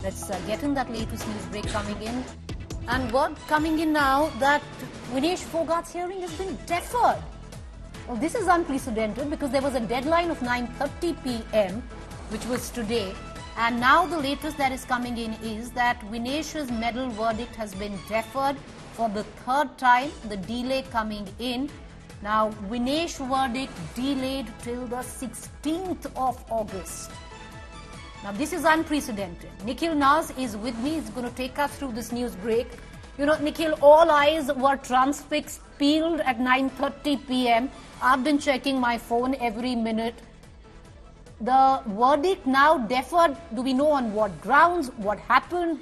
Let's get in that latest news break coming in. And word coming in now that Vinesh Phogat's hearing has been deferred. Well, this is unprecedented because there was a deadline of 9:30 p.m., which was today. And now the latest that is coming in is that Vinesh's medal verdict has been deferred for the third time, the delay coming in. Now, Vinesh verdict delayed till the 16th of August. Now, this is unprecedented. Nikhil Naz is with me. He's going to take us through this news break. You know, Nikhil, all eyes were transfixed, peeled at 9:30 p.m. I've been checking my phone every minute. The verdict now deferred. Do we know on what grounds? What happened?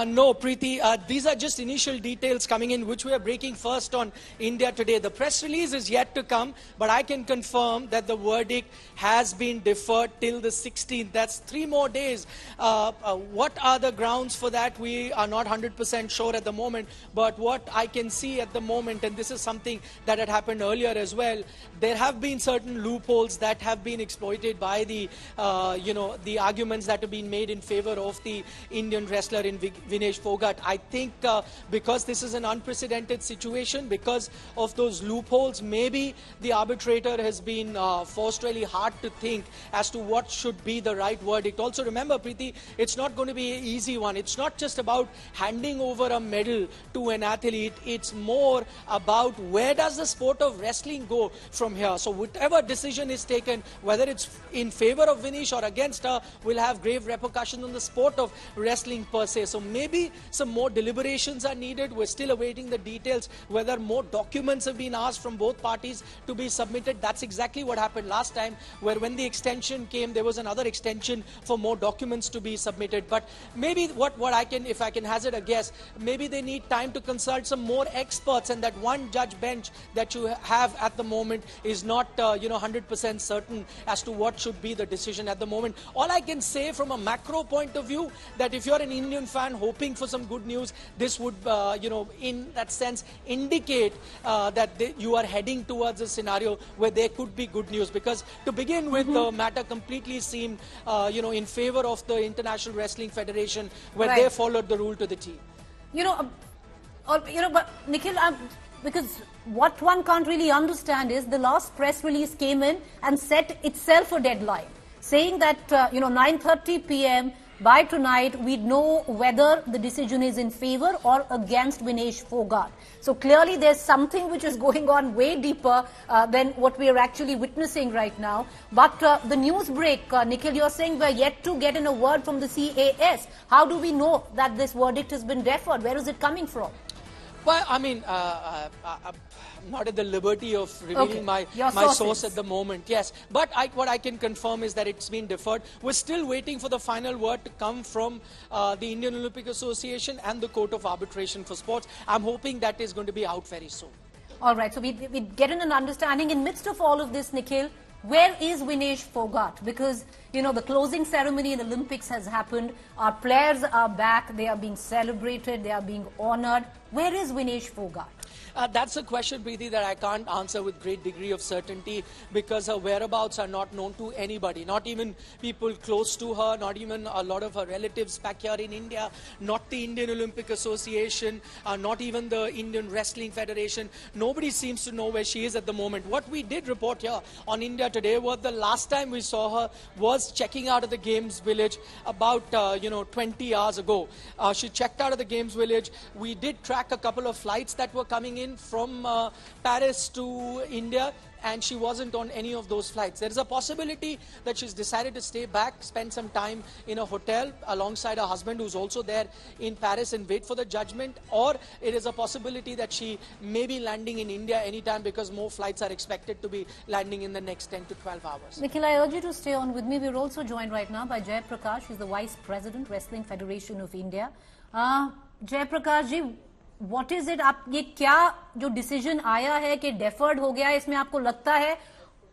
No, Preeti, these are just initial details coming in, which we are breaking first on India Today. The press release is yet to come, but I can confirm that the verdict has been deferred till the 16th. That's 3 more days. What are the grounds for that? We are not 100% sure at the moment, but what I can see at the moment, and this is something that had happened earlier as well, there have been certain loopholes that have been exploited by the, the arguments that have been made in favor of the Indian wrestler in Vinesh Phogat. I think because this is an unprecedented situation, because of those loopholes, maybe the arbitrator has been forced really hard to think as to what should be the right verdict. Also remember, Preeti, it's not going to be an easy one. It's not just about handing over a medal to an athlete. It's more about where does the sport of wrestling go from here. So whatever decision is taken, whether it's in favor of Vinesh or against her, will have grave repercussions on the sport of wrestling per se. So maybe some more deliberations are needed. We're still awaiting the details, whether more documents have been asked from both parties to be submitted. That's exactly what happened last time, where when the extension came, there was another extension for more documents to be submitted. But maybe what I can, if I can hazard a guess, maybe they need time to consult some more experts, and that one judge bench that you have at the moment is not 100% certain as to what should be the decision at the moment. All I can say from a macro point of view, that if you're an Indian fan hoping for some good news, this would, in that sense, indicate that you are heading towards a scenario where there could be good news. Because to begin with, the matter completely seemed, in favor of the International Wrestling Federation, where they followed the rule to the T. But Nikhil, because what one can't really understand is the last press release came in and set itself a deadline, saying that 9:30 p.m. by tonight we'd know whether the decision is in favor or against Vinesh Phogat. So clearly there's something which is going on way deeper than what we are actually witnessing right now. But the news break, Nikhil, you're saying we're yet to get in a word from the CAS. How do we know that this verdict has been deferred? Where is it coming from? Well, I mean, I'm not at the liberty of revealing my source at the moment. Yes, but what I can confirm is that it's been deferred. We're still waiting for the final word to come from the Indian Olympic Association and the Court of Arbitration for Sports. I'm hoping that is going to be out very soon. All right, so we get in an understanding. In midst of all of this, Nikhil, where is Vinesh Phogat? Because, the closing ceremony in the Olympics has happened. Our players are back. They are being celebrated. They are being honored. Where is Vinesh Phogat? That's a question, Preeti, that I can't answer with great degree of certainty, because her whereabouts are not known to anybody, not even people close to her, not even a lot of her relatives back here in India, not the Indian Olympic Association, not even the Indian Wrestling Federation. Nobody seems to know where she is at the moment. What we did report here on India Today was the last time we saw her was checking out of the Games Village about 20 hours ago. She checked out of the Games Village. We did track a couple of flights that were coming in from Paris to India, and she wasn't on any of those flights. There is a possibility that she's decided to stay back, spend some time in a hotel alongside her husband, who's also there in Paris, and wait for the judgment. Or it is a possibility that she may be landing in India anytime, because more flights are expected to be landing in the next 10 to 12 hours. Nikhil, I urge you to stay on with me. We're also joined right now by Jay Prakash. He's the Vice President, Wrestling Federation of India. Jay Prakash ji, What is it? आप ये क्या जो decision आया है कि deferred हो गया है, इसमें आपको लगता है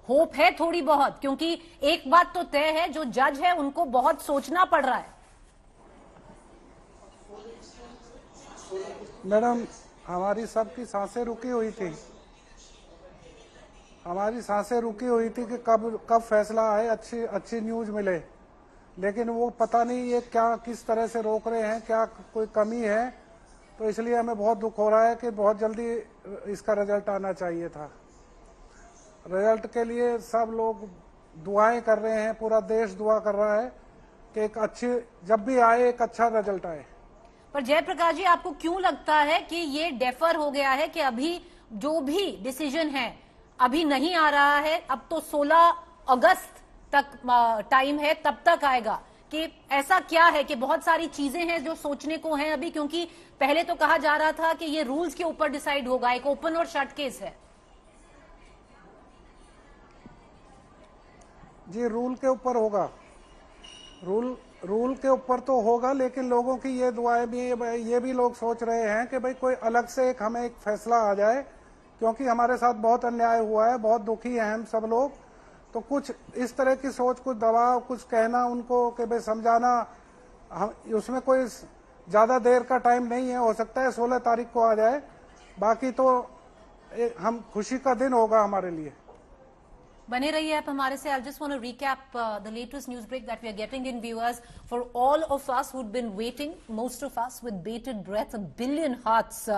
होप है थोड़ी बहुत? क्योंकि एक बात तो तय है, जो जज है उनको बहुत सोचना पड़ रहा है. मैडम, हमारी सबकी सांसें रुकी हुई थी. हमारी सांसें रुकी हुई थी कि कब फैसला आए, अच्छी न्यूज मिले. लेकिन वो पता नहीं ये क्या किस तरह से रोक रहे हैं, क्या कोई कमी है, तो इसलिए हमें बहुत दुख हो रहा है कि बहुत जल्दी इसका रिजल्ट आना चाहिए था। रिजल्ट के लिए सब लोग दुआएं कर रहे हैं, पूरा देश दुआ कर रहा है कि एक अच्छी, जब भी आए एक अच्छा रिजल्ट आए। पर जयप्रकाश जी, आपको क्यों लगता है कि ये डेफर हो गया है, कि अभी जो भी डिसीजन है अभी नहीं आ रहा है, अब तो 16 अगस्त तक टाइम है, तब तक आएगा? कि ऐसा क्या है कि बहुत सारी चीजें हैं जो सोचने को हैं अभी, क्योंकि पहले तो कहा जा रहा था कि ये रूल्स के ऊपर डिसाइड होगा, एक ओपन और शट केस है। जी, रूल के ऊपर होगा, रूल के ऊपर तो होगा, लेकिन लोगों की ये दुआएं भी, ये भी लोग सोच रहे हैं कि भाई कोई अलग से हमें एक फैसला आ जाए, क्योंकि हमारे साथ बहुत अन्याय हुआ है, बहुत दुखी हैं हम सब लोग। तो कुछ इस तरह की सोच, कुछ दबाव, कुछ कहना उनको कि भाई समझाना, हम उसमें कोई ज़्यादा देर का टाइम नहीं है, हो सकता है 16 तारीख को आ जाए, बाकी तो हम खुशी का दिन होगा हमारे लिए। बने रहिए आप हमारे से। I just want to recap the latest news break that we are getting in, viewers. For all of us who'd been waiting, most of us with bated breath, a billion hearts,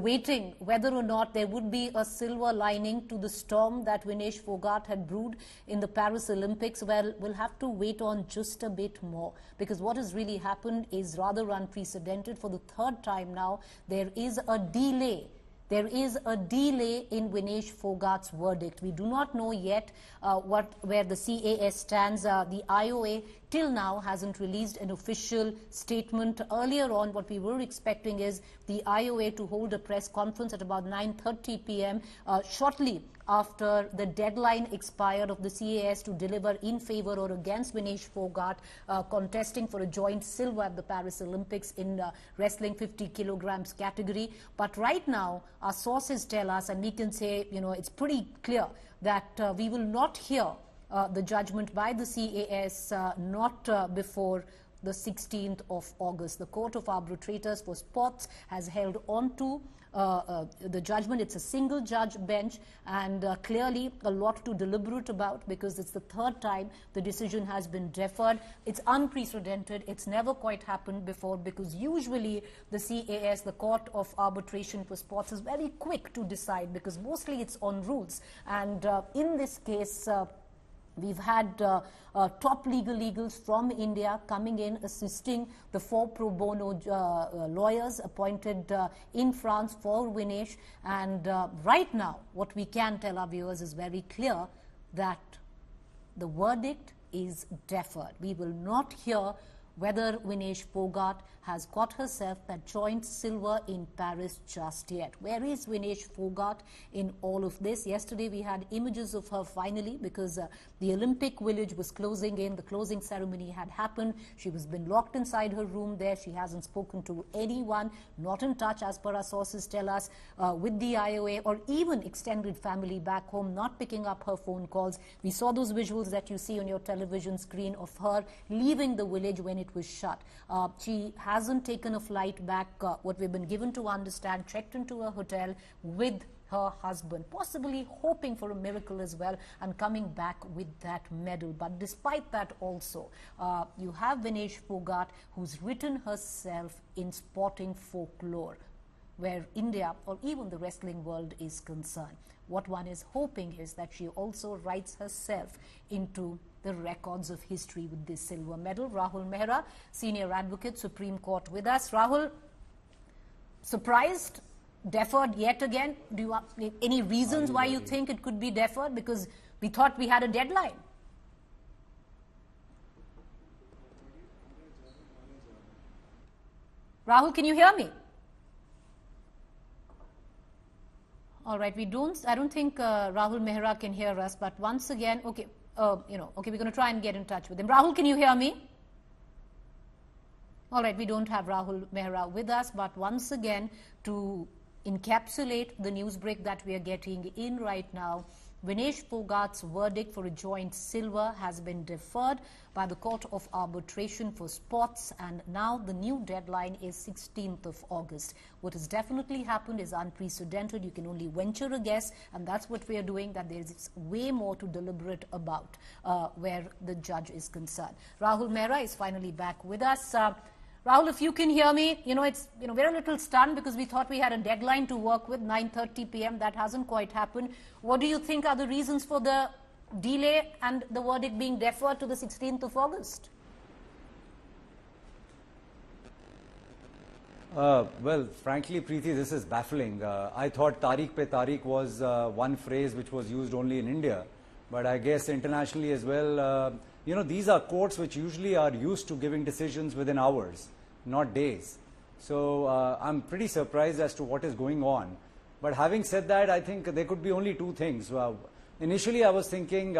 waiting whether or not there would be a silver lining to the storm that Vinesh Fogart had brewed in the Paris Olympics. Well, we'll have to wait on just a bit more, because what has really happened is rather unprecedented. For the third time now, there is a delay. There is a delay in Vinesh Fogart's verdict. We do not know yet where the CAS stands. The IOA till now hasn't released an official statement. Earlier on, what we were expecting is the IOA to hold a press conference at about 9:30 p.m. Shortly after the deadline expired of the CAS to deliver in favor or against Vinesh Fogart contesting for a joint silver at the Paris Olympics in wrestling 50 kilograms category. But right now, our sources tell us, and we can say, it's pretty clear that we will not hear the judgment by the CAS not before the 16th of August. The Court of Arbitrators for Sports has held on to the judgment. It's a single judge bench, and clearly a lot to deliberate about, because it's the third time the decision has been deferred. It's unprecedented. It's never quite happened before, because usually the CAS, the Court of Arbitration for Sports, is very quick to decide, because mostly it's on rules. And in this case, we've had top legals from India coming in, assisting the 4 pro bono lawyers appointed in France for Vinesh. And right now, what we can tell our viewers is very clear, that the verdict is deferred. We will not hear whether Vinesh Fogart has got herself that joint silver in Paris just yet. Where is Vinesh Fogart in all of this? Yesterday we had images of her finally, because the Olympic Village was closing in. The closing ceremony had happened. She was been locked inside her room there. She hasn't spoken to anyone, not in touch, as per our sources tell us, with the IOA or even extended family back home, not picking up her phone calls. We saw those visuals that you see on your television screen of her leaving the village when it was shut. She hasn't taken a flight back, what we've been given to understand, checked into a hotel with her husband, possibly hoping for a miracle as well, and coming back with that medal. But despite that also, you have Vinesh Fogart, who's written herself in sporting folklore, where India or even the wrestling world is concerned. What one is hoping is that she also writes herself into the records of history with this silver medal. Rahul Mehra, Senior Advocate, Supreme Court, with us. Rahul, surprised, deferred yet again? Do you have any reasons why you think it could be deferred? Because we thought we had a deadline. Rahul, can you hear me? All right, I don't think Rahul Mehra can hear us, but once again, okay, we're going to try and get in touch with him. Rahul, can you hear me? All right, we don't have Rahul Mehra with us, but once again, to encapsulate the news break that we are getting in right now, Vinesh Phogat's verdict for a joint silver has been deferred by the Court of Arbitration for Sports, and now the new deadline is 16th of August. What has definitely happened is unprecedented. You can only venture a guess, and that's what we are doing, that there is way more to deliberate about where the judge is concerned. Rahul Mehra is finally back with us. Rahul, if you can hear me, we're a little stunned because we thought we had a deadline to work with, 9:30 p.m. That hasn't quite happened. What do you think are the reasons for the delay and the verdict being deferred to the 16th of August? Well, frankly, Preeti, this is baffling. I thought Tariq pe Tariq was one phrase which was used only in India, but I guess internationally as well. These are courts which usually are used to giving decisions within hours, not days. So I'm pretty surprised as to what is going on. But having said that, I think there could be only two things. Initially, I was thinking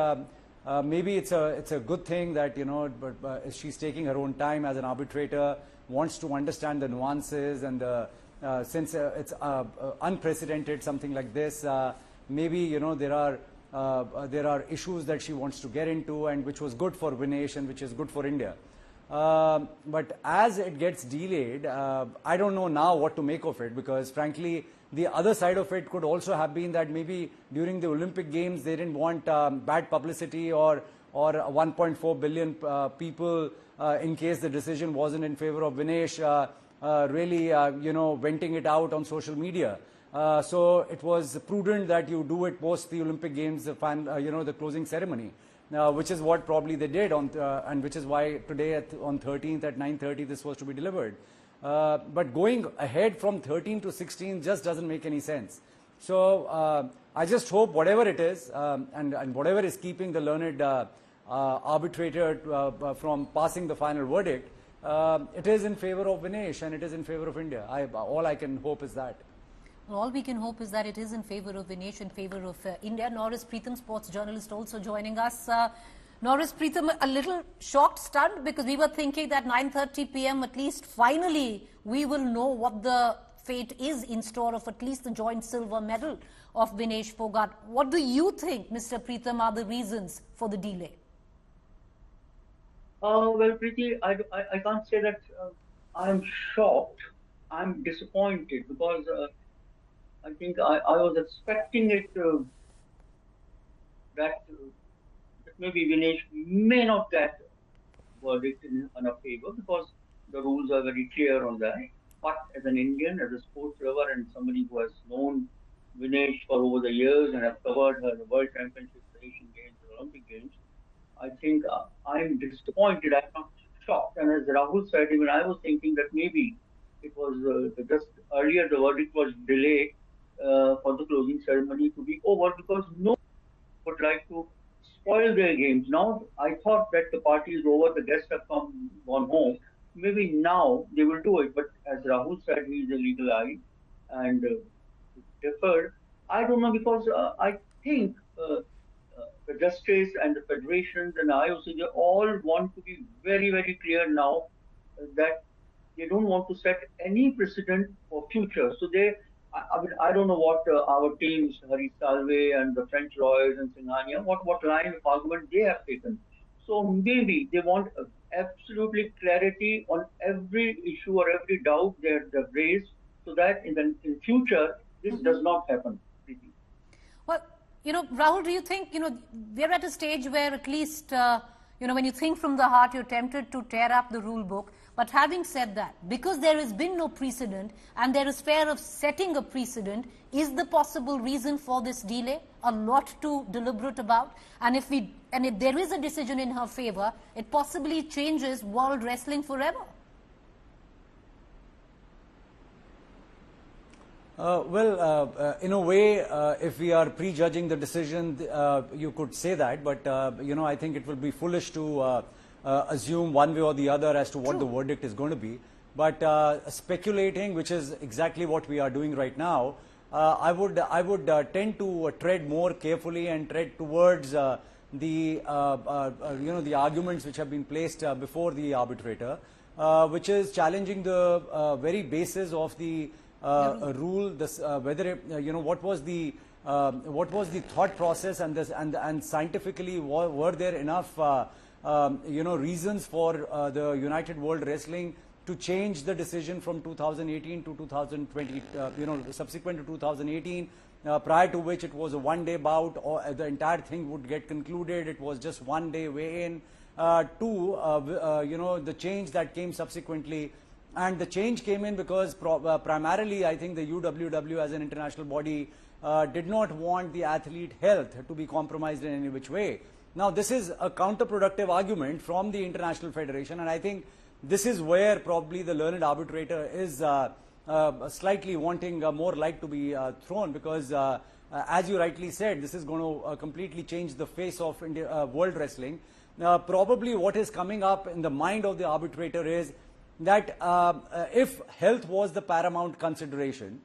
maybe it's a good thing that, she's taking her own time as an arbitrator, wants to understand the nuances, and since it's unprecedented, something like this, maybe, there are issues that she wants to get into, and which was good for Vinesh and which is good for India. But as it gets delayed, I don't know now what to make of it, because frankly, the other side of it could also have been that maybe during the Olympic Games they didn't want bad publicity or 1.4 billion people, in case the decision wasn't in favor of Vinesh, really, venting it out on social media. So it was prudent that you do it post the Olympic Games, the closing ceremony, which is what probably they did, and which is why today on 13th at 9:30 this was to be delivered. But going ahead from 13 to 16 just doesn't make any sense. So I just hope whatever it is, and whatever is keeping the learned arbitrator from passing the final verdict, it is in favor of Vinesh and it is in favor of India. All I can hope is that. All we can hope is that it is in favor of Vinesh, in favor of India. Norris Preetham, sports journalist, also joining us. Norris Preetham, a little shocked, stunned, because we were thinking that 9:30 p.m. at least finally we will know what the fate is in store of at least the joint silver medal of Vinesh Phogat. What do you think, Mr. Preetham, are the reasons for the delay? Well, Preeti, I can't say that I'm shocked. I'm disappointed because I think I was expecting it that maybe Vinesh may not get verdict in her favor, because the rules are very clear on that. But as an Indian, as a sports lover, and somebody who has known Vinesh for over the years and have covered her World Championships, the Asian Games, the Olympic Games, I think I'm disappointed. I'm not shocked. And as Rahul said, even I was thinking that maybe it was just earlier the verdict was delayed for the closing ceremony to be over, because no one would like to spoil their games. Now, I thought that the party is over, the guests have gone home. Maybe now they will do it. But as Rahul said, he is a legal eye and deferred. I don't know, because I think the justice and the federations and the IOC, they all want to be very, very clear now that they don't want to set any precedent for future. So I don't know what our teams, Hari Salve and the French lawyers and Singhania, what line of argument they have taken. So maybe they want absolutely clarity on every issue or every doubt they've raised, so that in future this does not happen. Well, Rahul, do you think, we're at a stage where at least, when you think from the heart, you're tempted to tear up the rule book. But having said that, because there has been no precedent and there is fear of setting a precedent, is the possible reason for this delay? A lot to deliberate about. And if there is a decision in her favor, it possibly changes world wrestling forever. In a way, if we are prejudging the decision, you could say that. But, I think it will be foolish to assume one way or the other as to what the verdict is going to be. But speculating, which is exactly what we are doing right now, I would tend to tread more carefully and tread towards the arguments which have been placed before the arbitrator, which is challenging the very basis of the rule. Whether what was the what was the thought process, and scientifically were there enough reasons for the United World Wrestling to change the decision from 2018 to 2020, subsequent to 2018, prior to which it was a one-day bout, or the entire thing would get concluded. It was just one day weigh-in. The change that came subsequently, and the change came in because primarily I think the UWW as an international body did not want the athlete health to be compromised in any which way. Now this is a counterproductive argument from the International Federation, and I think this is where probably the learned arbitrator is slightly wanting more light to be thrown, because as you rightly said, this is going to completely change the face of world wrestling. Probably what is coming up in the mind of the arbitrator is that if health was the paramount consideration,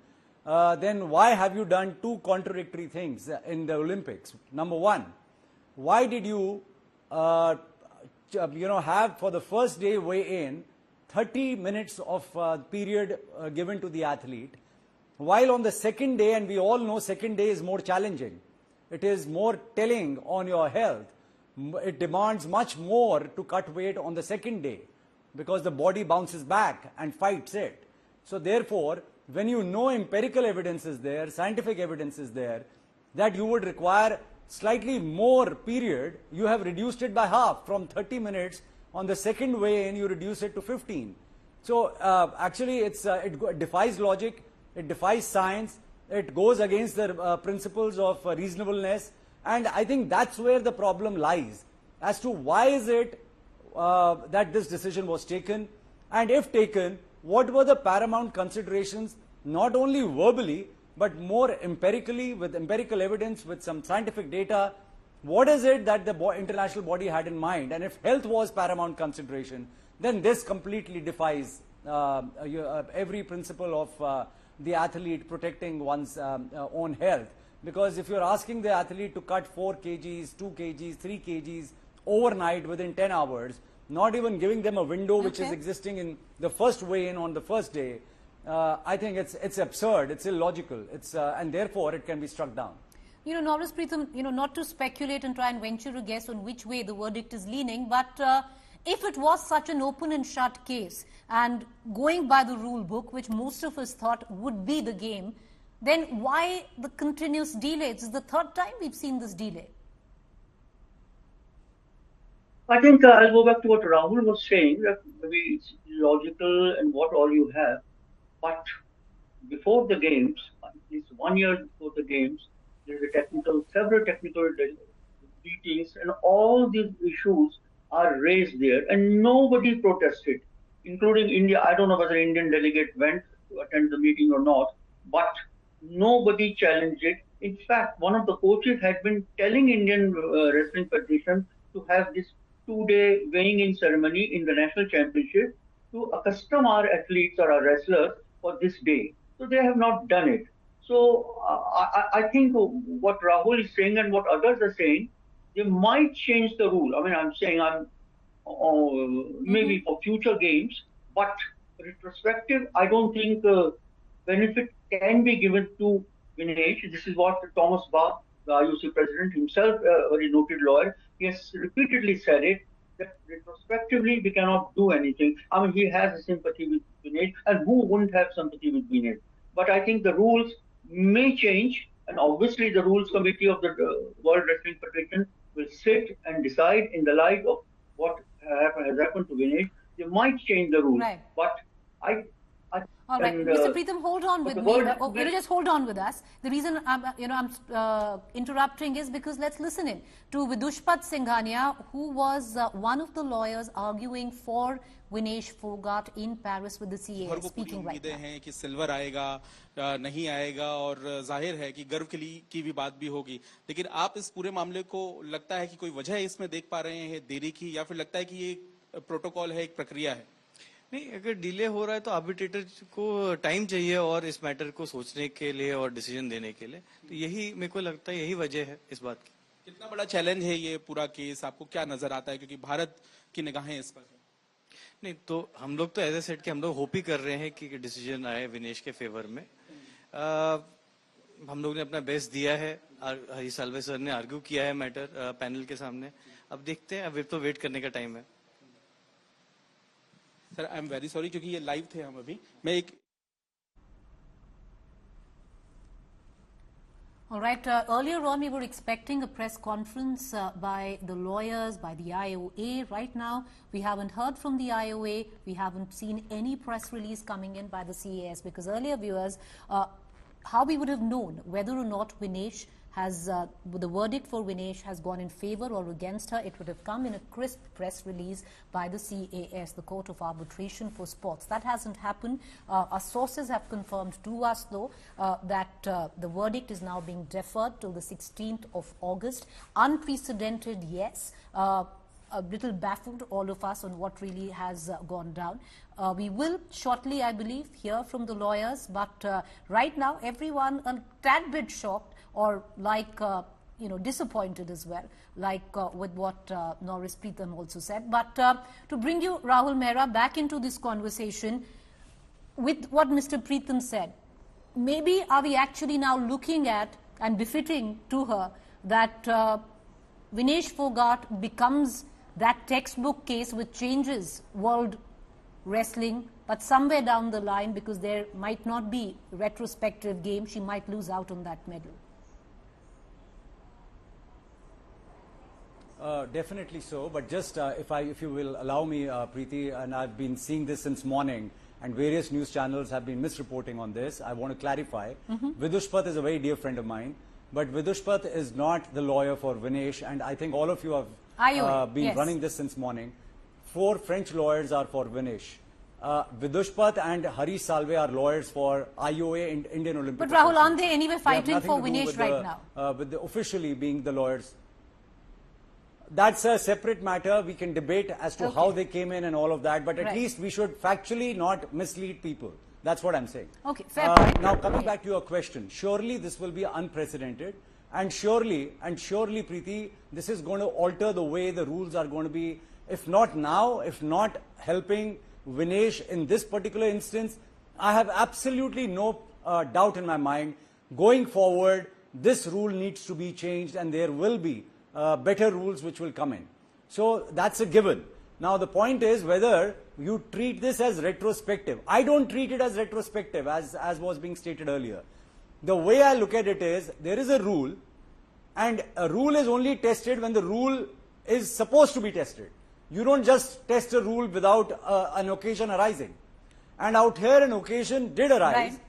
then why have you done two contradictory things in the Olympics? Number one, why did you have for the first day weigh-in 30 minutes of period given to the athlete, while on the second day, and we all know second day is more challenging, it is more telling on your health, it demands much more to cut weight on the second day because the body bounces back and fights it. So therefore, when you know empirical evidence is there, scientific evidence is there, that you would require slightly more period, you have reduced it by half. From 30 minutes on the second weigh-in, you reduce it to 15. So actually it defies logic, it defies science, it goes against the principles of reasonableness, and I think that's where the problem lies as to why is it that this decision was taken, and if taken, what were the paramount considerations, not only verbally but more empirically, with empirical evidence, with some scientific data. What is it that the international body had in mind? And if health was paramount consideration, then this completely defies every principle of the athlete protecting one's own health. Because if you're asking the athlete to cut 4 kgs, 2 kgs, 3 kgs overnight within 10 hours, not even giving them a window which is existing in the first weigh-in on the first day, I think it's absurd, it's illogical, and therefore it can be struck down. Norris Preetham, not to speculate and try and venture a guess on which way the verdict is leaning, but if it was such an open and shut case, and going by the rule book, which most of us thought would be the game, then why the continuous delay? This is the third time we've seen this delay. I think I'll go back to what Rahul was saying, that maybe it's logical and what all you have. But before the games, at least 1 year before the games, there's several technical details, and all these issues are raised there, and nobody protested, including India. I don't know whether Indian delegate went to attend the meeting or not, but nobody challenged it. In fact, one of the coaches had been telling Indian Wrestling Federation to have this 2-day weighing-in ceremony in the national championship to accustom our athletes or our wrestlers for this day. So they have not done it. So I think what Rahul is saying and what others are saying, they might change the rule. I mean, I'm saying maybe for future games, but retrospective, I don't think benefit can be given to Vinesh. This is what Thomas Bach, the IOC president himself, a very noted lawyer, he has repeatedly said it, that retrospectively we cannot do anything. I mean, he has a sympathy with Vinesh, and who wouldn't have sympathy with Vinesh? But I think the rules may change, and obviously the rules committee of the World Wrestling Federation will sit and decide in the light of what has happened to Vinesh. They might change the rules, right. But all right, Mr. Preetham, hold on with me. Will just hold on with us? The reason I'm interrupting is because let's listen in to Vidushpat Singhania, who was one of the lawyers arguing for Vinesh Phogat in Paris with the CAA, speaking right now. हैं कि silver आएगा नहीं आएगा और जाहिर है कि गर्व की भी बात भी होगी, लेकिन आप इस पूरे मामले को लगता है कि कोई वजह इसमें देख पा रहे हैं देरी की, या फिर लगता है कि ये प्रोटोकॉल है, एक प्रक्रिया है? नहीं, अगर डिले हो रहा है तो आर्बिट्रेटर को टाइम चाहिए और इस मैटर को सोचने के लिए और डिसीजन देने के लिए, तो यही मेरे को लगता है यही वजह है इस बात की। कितना बड़ा चैलेंज है ये पूरा केस, आपको क्या नजर आता है, क्योंकि भारत की निगाहें इस पर है? नहीं, तो हम लोग तो एज ए सेट कि हम लोग होप ही कर रहे हैं कि डिसीजन आए विनेश के फेवर में। हम लोग ने अपना बेस्ट दिया है, हरी साल्वे सर ने आर्ग्यू किया है मैटर पैनल के सामने, अब देखते हैं, अब तो वेट करने का टाइम है। Sir I am very sorry क्योंकि ये लाइव थे हम अभी, मैं एक All right. Earlier on, we were expecting a press conference by the lawyers, by the IOA. Right now, we haven't heard from the IOA. We haven't seen any press release coming in by the CAS, because earlier, viewers, how we would have known whether or not Vinesh has, the verdict for Vinesh has gone in favor or against her, it would have come in a crisp press release by the CAS, the Court of Arbitration for Sports. That hasn't happened. Our sources have confirmed to us, though, that the verdict is now being deferred till the 16th of August. Unprecedented, yes. A little baffled, all of us, on what really has gone down. We will shortly, I believe, hear from the lawyers, but right now everyone a tad bit shocked, or like disappointed as well, like with what Norris Preetham also said. But to bring you, Rahul Mehra, back into this conversation with what Mr. Preetham said, maybe are we actually now looking at, and befitting to her, that Vinesh Fogart becomes that textbook case which changes world wrestling, but somewhere down the line, because there might not be retrospective game, she might lose out on that medal? Definitely so, but just if you will allow me, Preeti, and I've been seeing this since morning, and various news channels have been misreporting on this. I want to clarify. Vidushpat is a very dear friend of mine, but Vidushpat is not the lawyer for Vinesh, and I think all of you have been running this since morning. 4 French lawyers are for Vinesh. Vidushpat and Hari Salve are lawyers for IOA, Indian Olympic But Rahul, aren't they anyway fighting for Vinesh right now? With the officially being the lawyers. That's a separate matter. We can debate as to how they came in and all of that, but at least we should factually not mislead people. That's what I'm saying. Okay, fair point. Now, coming back to your question, surely this will be unprecedented, and surely, Preeti, this is going to alter the way the rules are going to be, if not now, if not helping Vinesh in this particular instance. I have absolutely no doubt in my mind, going forward, this rule needs to be changed, and there will be better rules which will come in. So that's a given. Now the point is whether you treat this as retrospective. I don't treat it as retrospective, as was being stated earlier. The way I look at it is, there is a rule, and a rule is only tested when the rule is supposed to be tested. You don't just test a rule without an occasion arising. And out here an occasion did arise,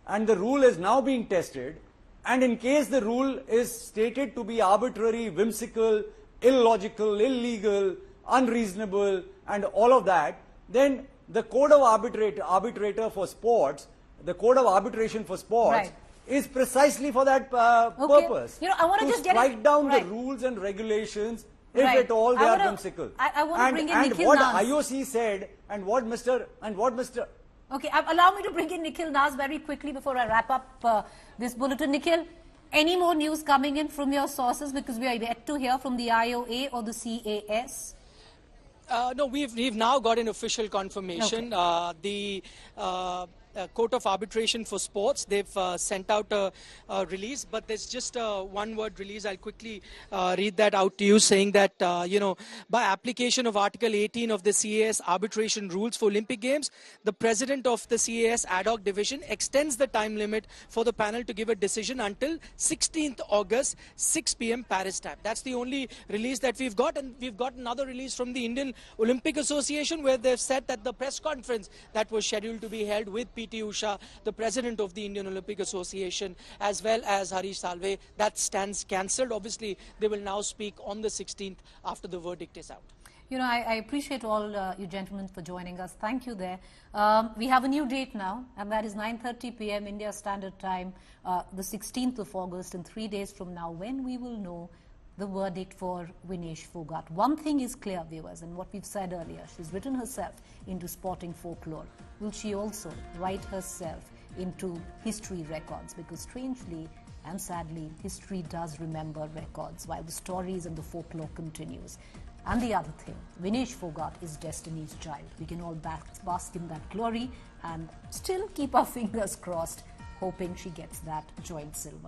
and the rule is now being tested. And in case the rule is stated to be arbitrary, whimsical, illogical, illegal, unreasonable, and all of that, then the Code of Arbitrator for Sports, the Code of Arbitration for Sports, is precisely for that purpose. I want to just strike down the rules and regulations, if at all they are whimsical. I want to bring in Nikhil what Naz. IOC said, and what Mr. Okay, allow me to bring in Nikhil Naz very quickly before I wrap up this bulletin. Nikhil, any more news coming in from your sources, because we are yet to hear from the IOA or the CAS? No, we've now got an official confirmation. The Court of Arbitration for Sports, they've sent out a release, but there's just a one-word release. I'll quickly read that out to you, saying that, by application of Article 18 of the CAS arbitration rules for Olympic Games, the president of the CAS ad hoc division extends the time limit for the panel to give a decision until 16th August, 6 p.m. Paris time. That's the only release that we've got, and we've got another release from the Indian Olympic Association, where they've said that the press conference that was scheduled to be held with P.T. Usha, the president of the Indian Olympic Association, as well as Hari Salve, that stands cancelled. Obviously, they will now speak on the 16th after the verdict is out. I appreciate all you gentlemen for joining us. Thank you there. We have a new date now, and that is 9:30 p.m. India Standard Time, the 16th of August, and 3 days from now, when we will know the verdict for Vinesh Fogart. One thing is clear, viewers, and what we've said earlier, she's written herself into sporting folklore. Will she also write herself into history records? Because strangely and sadly, history does remember records while the stories and the folklore continues. And the other thing, Vinesh Fogart is destiny's child. We can all bask in that glory and still keep our fingers crossed, hoping she gets that joint silver.